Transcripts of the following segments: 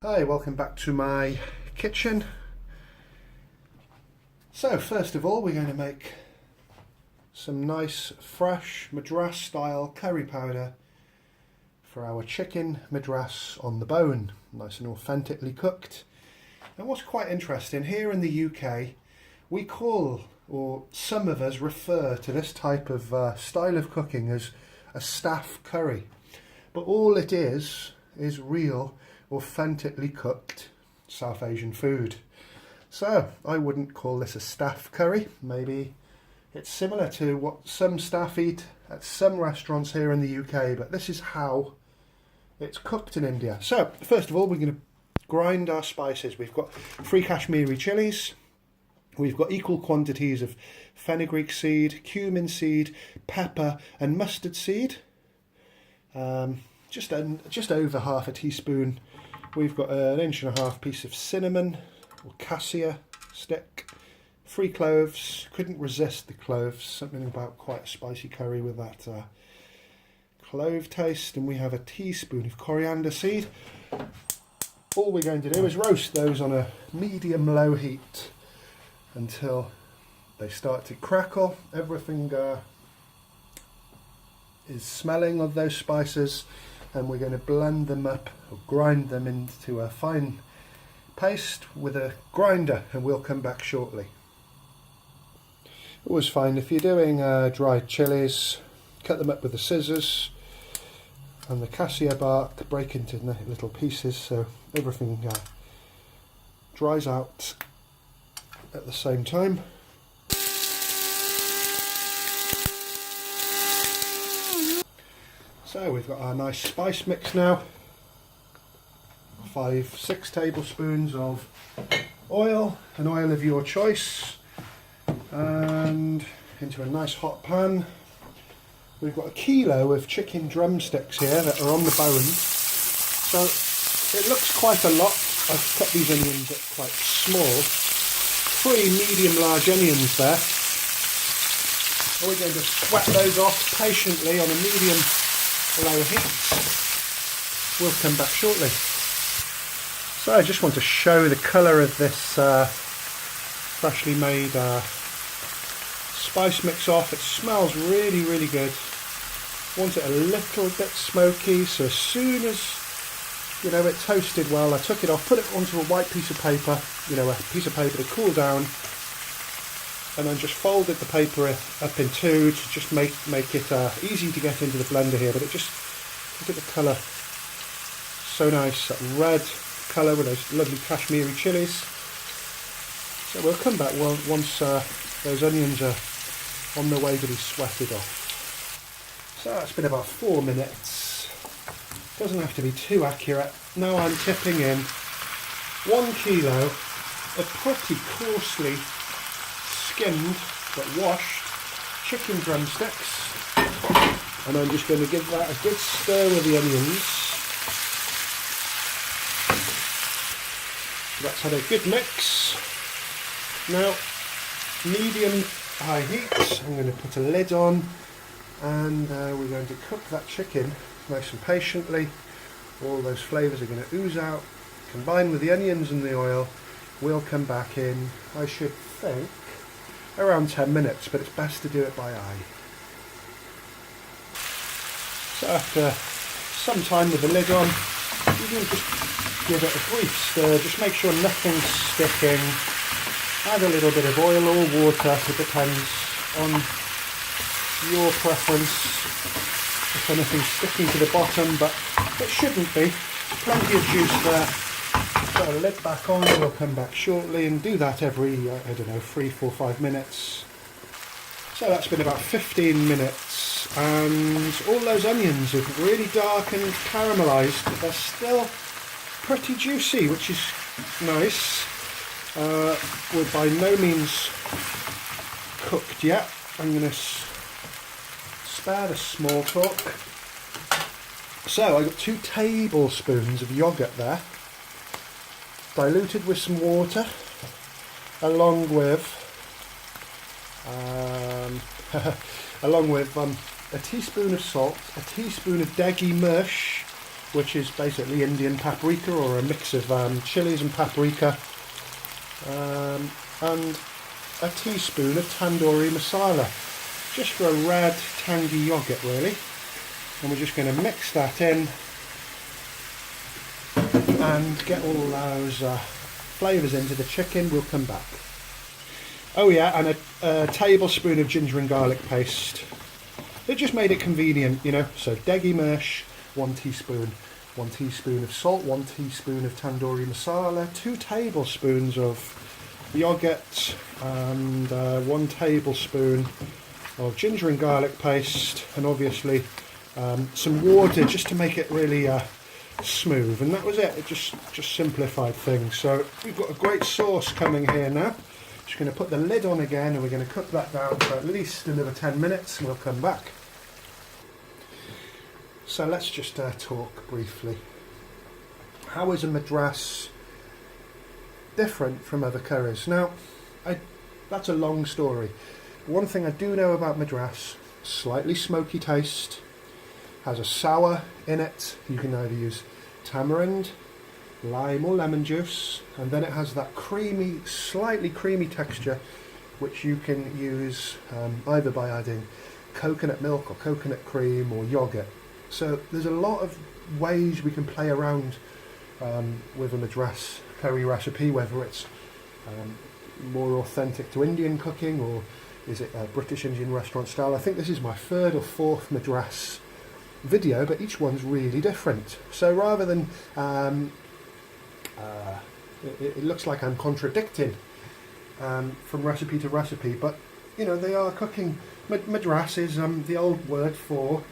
Hi, welcome back to my kitchen. So first of all, we're going to make some nice fresh Madras style curry powder for our chicken Madras on the bone, nice and authentically cooked. And what's quite interesting, here in the UK we call, or some of us refer to this type of style of cooking as a staff curry, but all it is real authentically cooked South Asian food. So I wouldn't call this a staff curry. Maybe it's similar to what some staff eat at some restaurants here in the UK, but this is how it's cooked in India. So first of all, we're going to grind our spices. We've got 3 Kashmiri chilies, we've got equal quantities of fenugreek seed, cumin seed, pepper and mustard seed, just over half a teaspoon. We've got an 1.5 inch piece of cinnamon or cassia stick, 3 cloves. Couldn't resist the cloves, something about quite a spicy curry with that clove taste. And we have a teaspoon of coriander seed. All we're going to do is roast those on a medium-low heat until they start to crackle. Everything is smelling of those spices, and we're going to blend them up or grind them into a fine paste with a grinder, and we'll come back shortly. Always find if you're doing dried chilies, cut them up with the scissors, and the cassia bark break into little pieces so everything dries out at the same time. So we've got our nice spice mix now. 5-6 tablespoons of oil, an oil of your choice, and into a nice hot pan. We've got 1 kilo of chicken drumsticks here that are on the bone, so it looks quite a lot. I've cut these onions up quite small, 3 medium large onions there, and we're going to sweat those off patiently on a medium low heat. We'll come back shortly. So I just want to show the colour of this freshly made spice mix off. It smells really, really good. Want it a little bit smoky, so as soon as it toasted well, I took it off, put it onto a white piece of paper, a piece of paper to cool down, and then just folded the paper up in 2 to just make it easy to get into the blender here. But it just, look at the colour, so nice, that red colour with those lovely Kashmiri chilies. So we'll come back once those onions are on their way to be sweated off. So that's been about 4 minutes. Doesn't have to be too accurate. Now I'm tipping in 1 kilo of pretty coarsely skinned but washed chicken drumsticks, and I'm just going to give that a good stir with the onions. That's had a good mix. Now, medium high heat, I'm going to put a lid on, and we're going to cook that chicken nice and patiently. All those flavours are going to ooze out, combine with the onions and the oil. We'll come back in, I should think, around 10 minutes, but it's best to do it by eye. So after some time with the lid on, you can just give it a brief stir, just make sure nothing's sticking. Add a little bit of oil or water, it depends on your preference, if anything's sticking to the bottom, but it shouldn't be. Plenty of juice there. Put a lid back on, we'll come back shortly, and do that every, 3, 4, 5 minutes. So that's been about 15 minutes, and all those onions have really darkened, caramelised, but they're still pretty juicy, which is nice. We're by no means cooked yet. I'm going to spare the small talk. So I got 2 tablespoons of yoghurt there, diluted with some water, along with a teaspoon of salt, a teaspoon of degi mush, which is basically Indian paprika, or a mix of chilies and paprika, and a teaspoon of tandoori masala, just for a red tangy yoghurt really. And we're just going to mix that in and get all those flavours into the chicken. We'll come back. Oh yeah, and a tablespoon of ginger and garlic paste. It just made it convenient, you know. So degi mirch, 1 teaspoon. 1 teaspoon of salt, 1 teaspoon of tandoori masala, 2 tablespoons of yoghurt, and 1 tablespoon of ginger and garlic paste, and obviously some water just to make it really smooth. And that was it. It just simplified things. So we've got a great sauce coming here now. Just going to put the lid on again, and we're going to cook that down for at least another 10 minutes, and we'll come back. So let's just talk briefly. How is a Madras different from other curries? Now, that's a long story. One thing I do know about Madras: slightly smoky taste, has a sour in it. You can either use tamarind, lime or lemon juice, and then it has that creamy, slightly creamy texture, which you can use either by adding coconut milk or coconut cream or yogurt. So there's a lot of ways we can play around with a Madras curry recipe, whether it's more authentic to Indian cooking, or is it British Indian restaurant style. I think this is my 3rd or 4th Madras video, but each one's really different. So rather than it looks like I'm contradicting from recipe to recipe, but you know, they are cooking. Madras is the old word for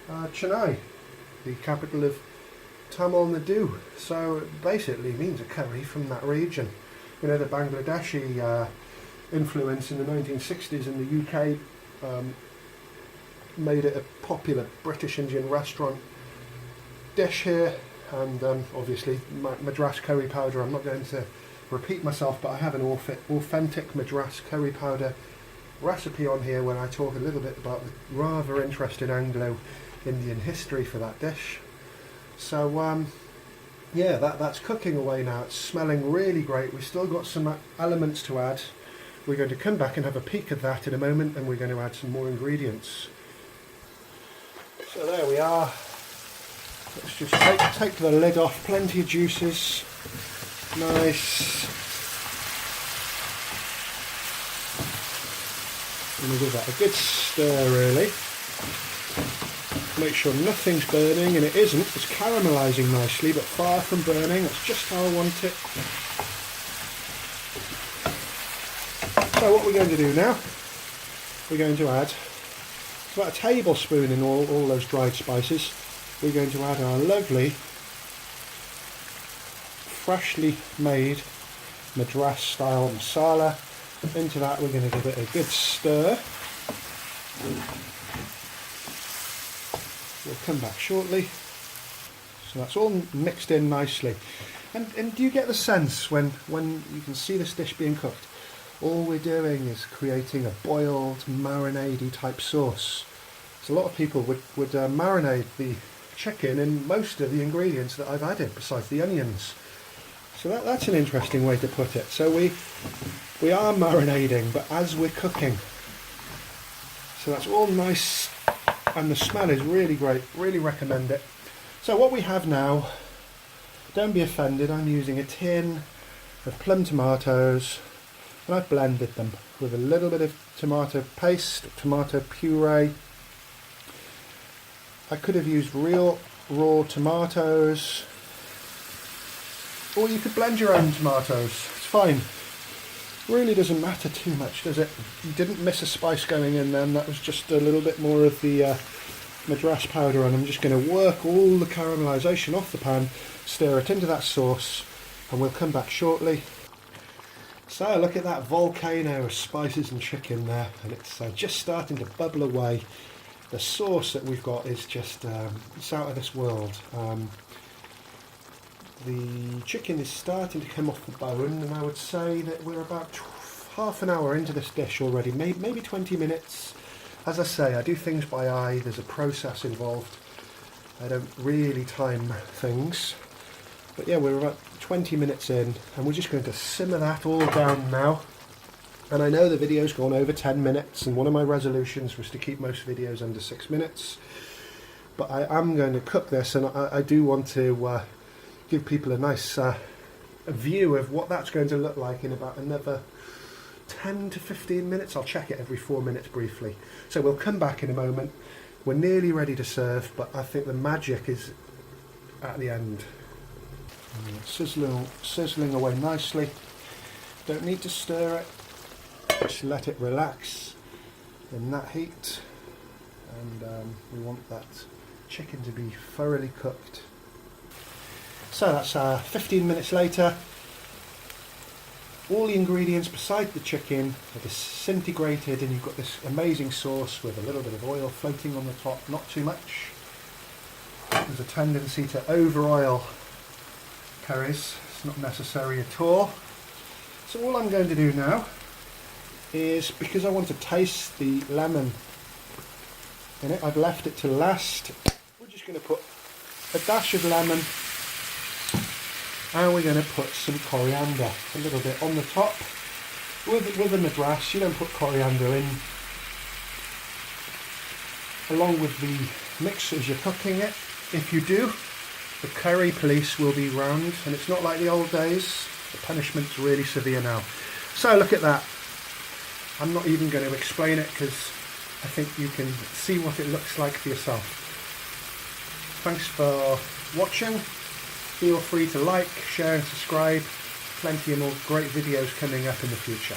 Chennai, the capital of Tamil Nadu. So it basically means a curry from that region. You know, the Bangladeshi influence in the 1960s in the UK made it a popular British Indian restaurant dish here. And obviously Madras curry powder, I'm not going to repeat myself, but I have an authentic Madras curry powder recipe on here when I talk a little bit about the rather interesting Anglo-Indian history for that dish. So yeah, that's cooking away now. It's smelling really great. We've still got some elements to add. We're going to come back and have a peek at that in a moment, and we're going to add some more ingredients. So there we are. Let's just take the lid off. Plenty of juices. Nice. And we'll give that a good stir really. Make sure nothing's burning, and it isn't. It's caramelising nicely, but far from burning. That's just how I want it. So what we're going to do now, we're going to add about a tablespoon in all those dried spices. We're going to add our lovely, freshly made Madras style masala. Into that we're going to give it a good stir. We'll come back shortly. So that's all mixed in nicely. And do you get the sense when you can see this dish being cooked, all we're doing is creating a boiled, marinade-y type sauce. So a lot of people would marinate the chicken in most of the ingredients that I've added, besides the onions. So that's an interesting way to put it. So we are marinating, but as we're cooking. So that's all nice, and the smell is really great. Really recommend it. So what we have now, don't be offended, I'm using a tin of plum tomatoes, and I've blended them with a little bit of tomato paste, tomato puree. I could have used real raw tomatoes, or you could blend your own tomatoes. It's fine. Really doesn't matter too much, does it? You didn't miss a spice going in then. That was just a little bit more of the Madras powder, and I'm just going to work all the caramelisation off the pan, stir it into that sauce, and we'll come back shortly. So look at that volcano of spices and chicken there, and it's just starting to bubble away. The sauce that we've got is just it's out of this world. The chicken is starting to come off the bone, and I would say that we're about half an hour into this dish already, maybe 20 minutes. As I say, I do things by eye. There's a process involved. I don't really time things. But yeah, we're about 20 minutes in, and we're just going to simmer that all down now. And I know the video's gone over 10 minutes, and one of my resolutions was to keep most videos under 6 minutes. But I am going to cook this, and I do want to give people a nice a view of what that's going to look like in about another 10 to 15 minutes. I'll check it every 4 minutes briefly. So we'll come back in a moment. We're nearly ready to serve, but I think the magic is at the end. Sizzling away nicely. Don't need to stir it. Just let it relax in that heat. And we want that chicken to be thoroughly cooked. So that's 15 minutes later. All the ingredients beside the chicken are disintegrated, and you've got this amazing sauce with a little bit of oil floating on the top, not too much. There's a tendency to over-oil curries. It's not necessary at all. So all I'm going to do now is, because I want to taste the lemon in it, I've left it to last. We're just going to put a dash of lemon, and we're going to put some coriander, a little bit on the top. With the Madras, you don't put coriander in along with the mix as you're cooking it. If you do, the curry police will be round, and it's not like the old days. The punishment's really severe now. So look at that. I'm not even going to explain it because I think you can see what it looks like for yourself. Thanks for watching. Feel free to like, share and subscribe. Plenty of more great videos coming up in the future.